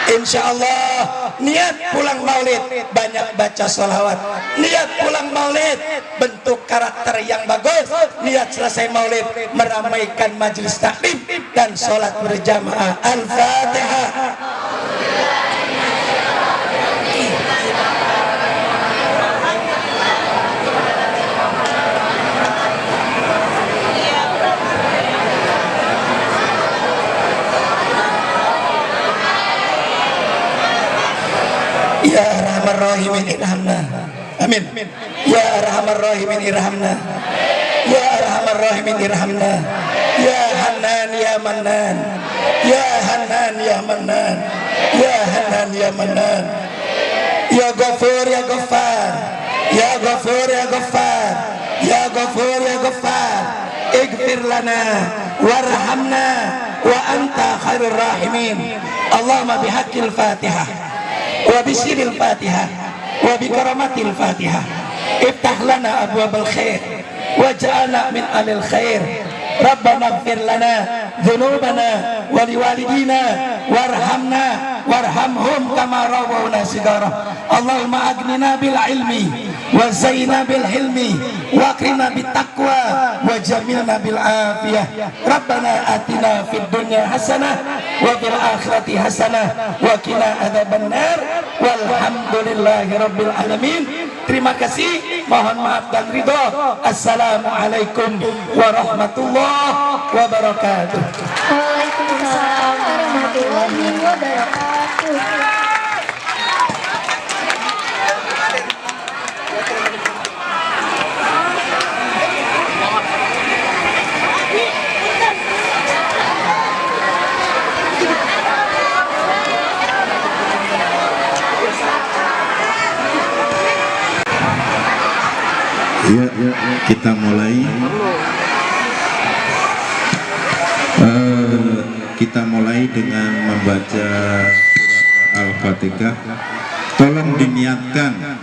Insya Allah niat pulang maulid banyak baca sholawat, niat pulang maulid bentuk karakter yang bagus, niat selesai maulid meramaikan majelis taklim dan sholat berjamaah. Al-Fatihah. Ya Arhamar Rahimin irhamna. Amin. Ya Arhamar Rahimin irhamna. Ya Arhamar Rahimin irhamna. Ya Hanan ya Manan. Ya Hanan ya Manan. Ya Hanan ya Manan. Ya Ghafur ya Ghaffar. Ya Ghafur ya Ghaffar. Ya Ghafur ya Ghaffar. Ighfir lana warhamna wa anta khairur rahimin. Allahumma bihaqqil Fatihah wa bisiril Fatihah wa bikaramatil Fatihah iftah lana abwabal khair waj'alna min alil khair. Rabbana ighfir lana dhunubana wa liwalidina warhamna warhamhum kama rawawna sigara. Allahumma agnina bil ilmi wa zaina bil hilmi wa akrina bit taqwa wa jamilna bil afiyah. Rabbana atina fid dunya hasanah wa fil akhirati hasanah wa qina adzabannar. Walhamdulillahi rabbil alamin. Terima kasih, mohon maaf dan ridho. Assalamualaikum warahmatullahi wabarakatuh. Waalaikumsalam warahmatullahi wabarakatuh. Ya, kita mulai. Kita mulai dengan membaca surat Al-Fatihah. Tolong diniatkan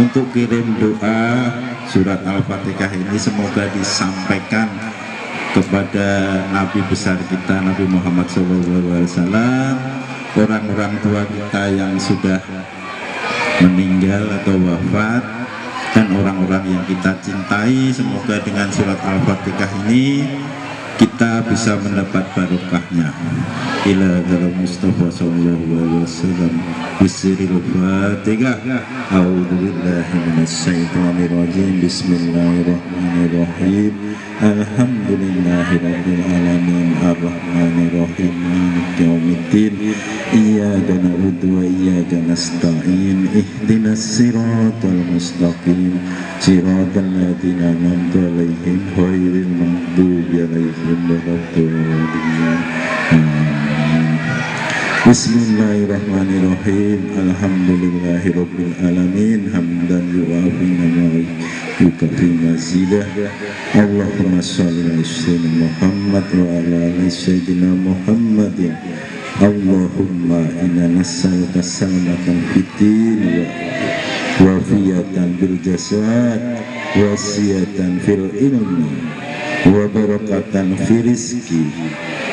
untuk kirim doa surat Al-Fatihah ini semoga disampaikan kepada Nabi besar kita Nabi Muhammad SAW, orang-orang tua kita yang sudah meninggal atau wafat, dan orang-orang yang kita cintai. Semoga dengan surat Al-Fatihah ini kita bisa mendapat barokahnya. Ila dalam Mustafa sallallahu alaihi wasallam bisiril Fatihah. A'udzubillahi minasyaitonir rajim. Bismillahirrahmanirrahim. Alhamdulillahirabbil alamin arrahmanir rahim maliki yaumiddin. Iyyaka na'budu wa iyyaka nasta'in. Ihdinas siratal mustaqim. Siratal ladzina an'amta 'alaihim ghairil maghdubi 'alaihim waladdallin. Bismillahirrahmanirrahim. Alhamdulillahirabbil alamin hamdan yu'afi yukafi mazidah. Allahumma shalli ala sayyidina Muhammad wa ala ali sayyidina Muhammadin. Allahumma inna nas'aluka salamatan fiddin wa wafiyatan bil jasad wa siyatan fil ilmi wa barakatan fi rizki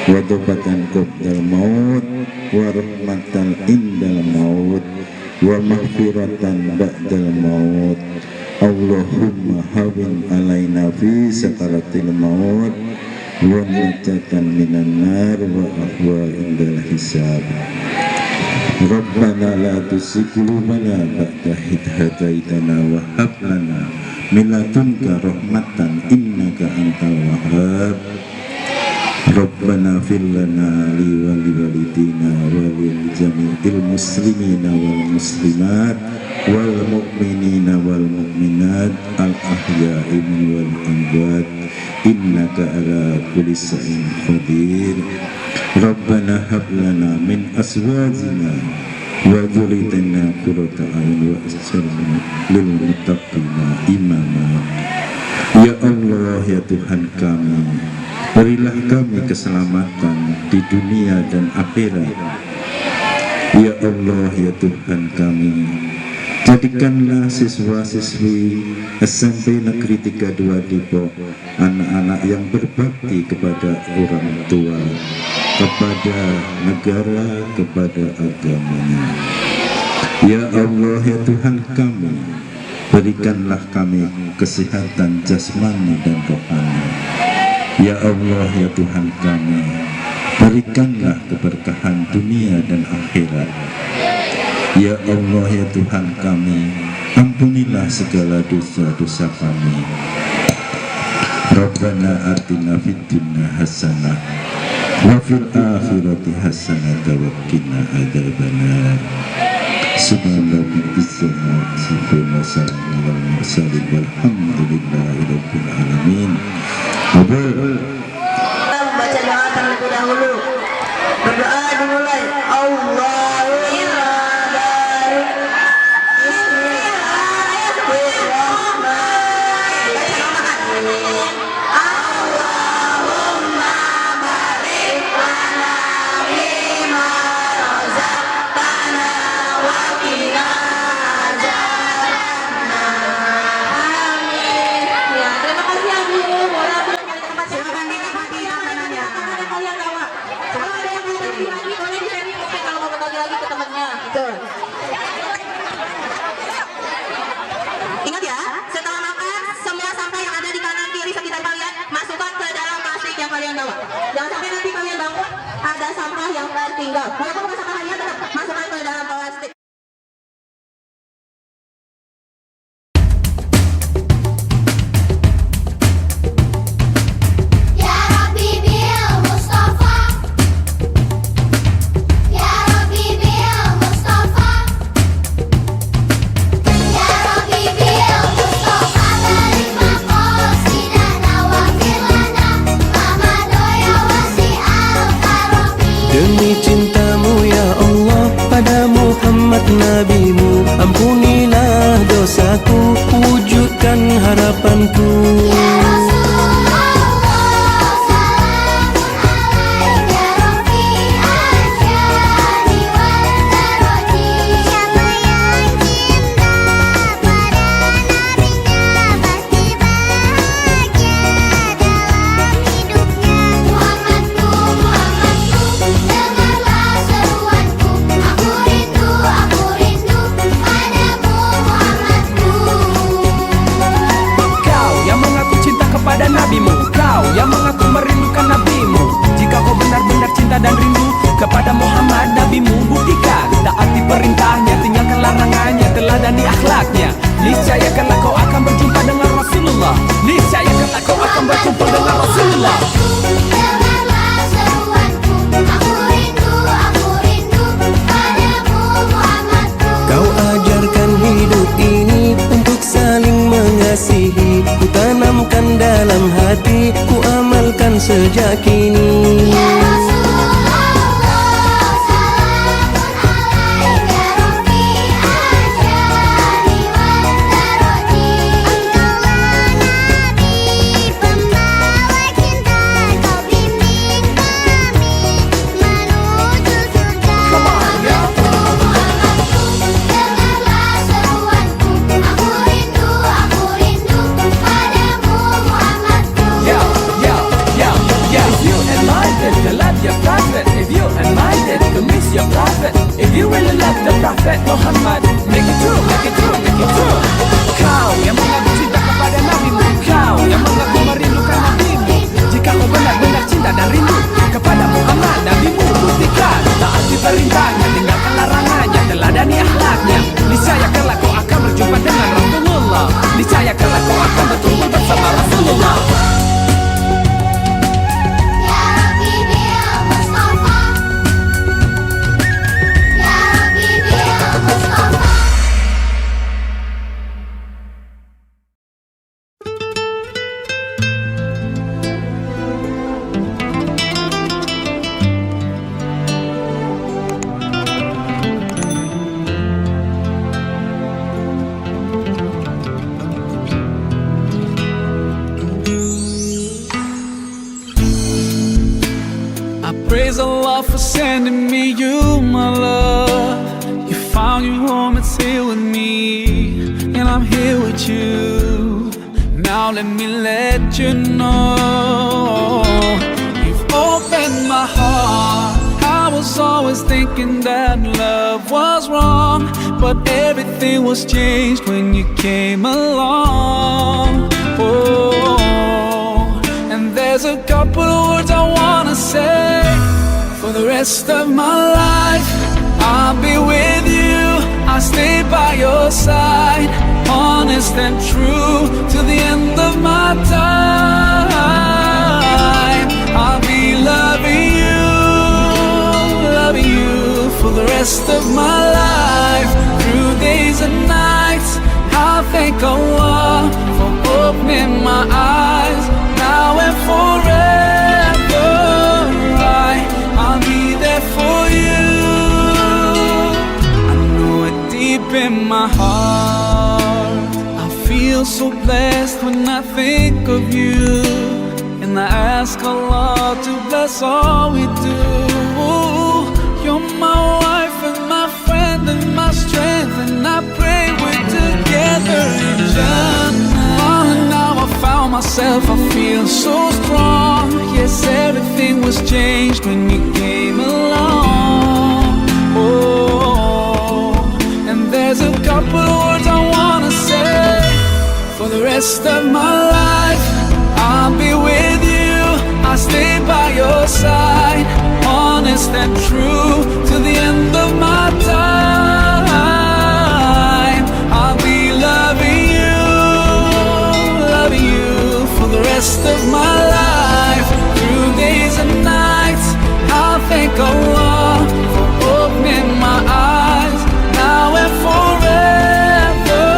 wa tobatan qabdal maut wa rahmatan indal maut wa maghfiratan ba'dal maut. Allahumma hawin alaina fi sakaratil maut wa najatan minan nar wa ahwa indal hisab. Rabbana la tuzigh qulubana ba'da idh hadaitana wa hab lana min ladunka rahmatan innaka antal wahhab. Rabbana fir lana li wa li walidina wa lil jami'il muslimina wal muslimat wal mu'minina wal mu'minat al ahya'i wal amwat innaka ala kulli shay'in qadir. Rabbana hab lana min azwajina wa dhurriyyatina qurrata a'yun waj'alna lil muttaqina imama. Ya Allah, ya Tuhan kami, berilah kami keselamatan di dunia dan akhirat. Ya Allah, ya Tuhan kami, jadikanlah siswa-siswi SMP Negeri 32 Depok anak-anak yang berbakti kepada orang tua, kepada negara, kepada agamanya. Ya Allah, ya Tuhan kami, berikanlah kami kesehatan jasmani dan rohani. Ya Allah, ya Tuhan kami, berikanlah keberkahan dunia dan akhirat. Ya Allah, ya Tuhan kami, ampunilah segala dosa-dosa kami. Rabbana atina fid dunya hasanah wa fil akhirati hasanah wa qina adzabannar. Subhanallah wa salamun walhamdulillahi rabbil alamin. Membaca doa terlebih dahulu. Berdoa dimulai. Ingat ya, setelah makan, semua sampah yang ada di kanan kiri sekitar kalian masukkan ke dalam plastik yang kalian bawa. Jangan sampai nanti kalian bangun ada sampah yang tertinggal. Walaupun bukan sampah hanya tetap masukkan ke dalam plastik. Ya Rabbi bil Mustafa, Ya Rabbi bil Mustafa, Ya Rabbi bil Mustafa, barik maqasidana wa firlana Mama doya wasi'al karomi. Demi cintamu ya Allah pada Muhammad nabimu, ampunilah dosaku, wujudkan harapanku. Ya Rasulullah, salamun alaik ya Rafi'al syani wal daraji. Siapa yang cinta pada nabinya pasti bahagia dalam hidupnya. Muhammadku, Muhammadku, dengarlah seruanku. Aku rindu padamu Muhammadku. niscaya kelak kau akan berjumpa dengan Rasulullah. Niscaya kelak kau akan berjumpa dengan Rasulullah. Dengarlah seruanku, aku rindu padamu Muhammadku. Kau ajarkan hidup ini untuk saling mengasihi. Ku tanamkan dalam hati, ku amalkan sejak kini. Ya Rasulullah, salamun alaika Rabbi ajani wal daroti. Engkaulah Nabi, pembawa cinta, kau bimbing kami menuju surga. Muhammadku, dengarlah seruanku, aku rindu padamu Muhammadku. If you admire it, to love your prophet. If you admire it, to miss your prophet. If you really love the prophet Muhammad, make it true, make it true, make it true. Kau yang mengaku cinta kepada Nabi-Mu, kau yang mengaku merindukan Nabi-Mu. Jika kau benar-benar cinta dan rindu kepada Muhammad, Nabi-Mu, buktikan taati perintahnya, tinggalkan larangannya, teladani akhlaknya. Niscaya kelak kau akan berjumpa dengan Rasulullah. Niscaya kelak kau akan berkumpul bersama Rasulullah. Ya Rabbi bil Mustafa, Ya Rabbi bil Mustafa. I praise Allah for sending me you, my love. You found your home, it's here with me, and I'm here with you. Now let me let you know, you've opened my heart. I was always thinking that love was wrong, but everything was changed when you came along. Oh, and there's a couple of words I wanna say. For the rest of my life, I'll be with you, I'll stay by your side, honest and true to the end of my time. I'll be loving you for the rest of my life, through days and nights. I'll thank Allah for opening my eyes, now and forever. I'll be there for you. I know it deep in my heart, I feel so blessed when I think of you, and I ask Allah to bless all we do. You're my wife and my friend and my strength, and I pray we're together in Jannah. Oh, now I found myself, I feel so strong. Yes, everything was changed when you came along. Oh, and there's a couple of words I wanna say. For the rest of my life, I'll be with you, I'll stay by your side, honest and true to the end of my time. I'll be loving you for the rest of my life, through days and nights. I'll thank Allah for opening my eyes, now and forever.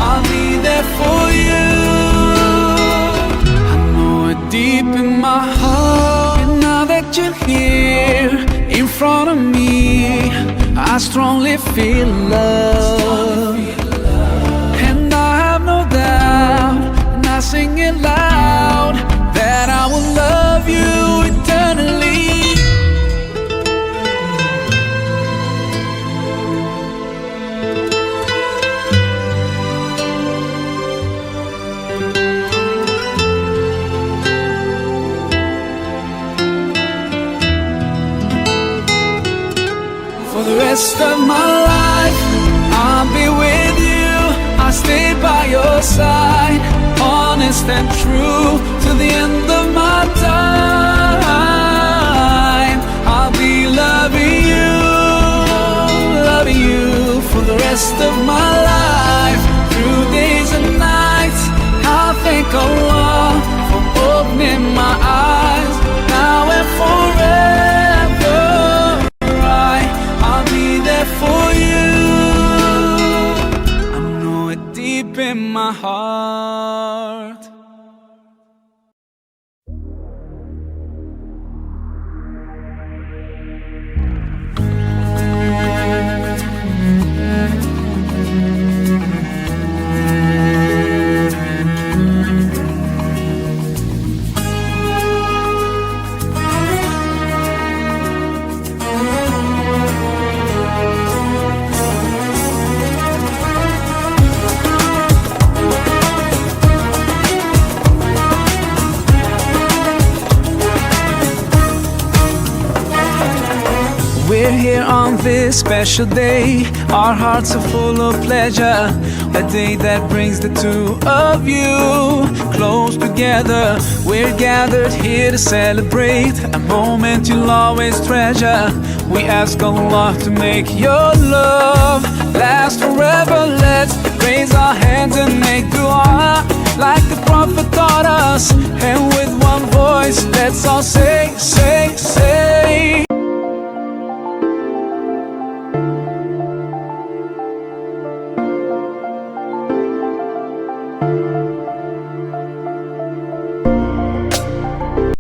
I'll be there for you. I know it deep in my heart, and now that you're here in front of me, I strongly feel love. And I have no doubt, and I sing it loud, that I will love you eternally. For the rest of my life, I'll be with you, I'll stay by your side, honest and true to the end of my time. I'll be loving you for the rest of my life. thank Allah for opening my eyes. Now and forever, I'll be there for you. I know it deep in my heart. We're here on this special day. Our hearts are full of pleasure. A day that brings the two of you close together. We're gathered here to celebrate a moment you'll always treasure. We ask Allah to make your love last forever. Let's raise our hands and make dua like the Prophet taught us. And with one voice, let's all say, say, say.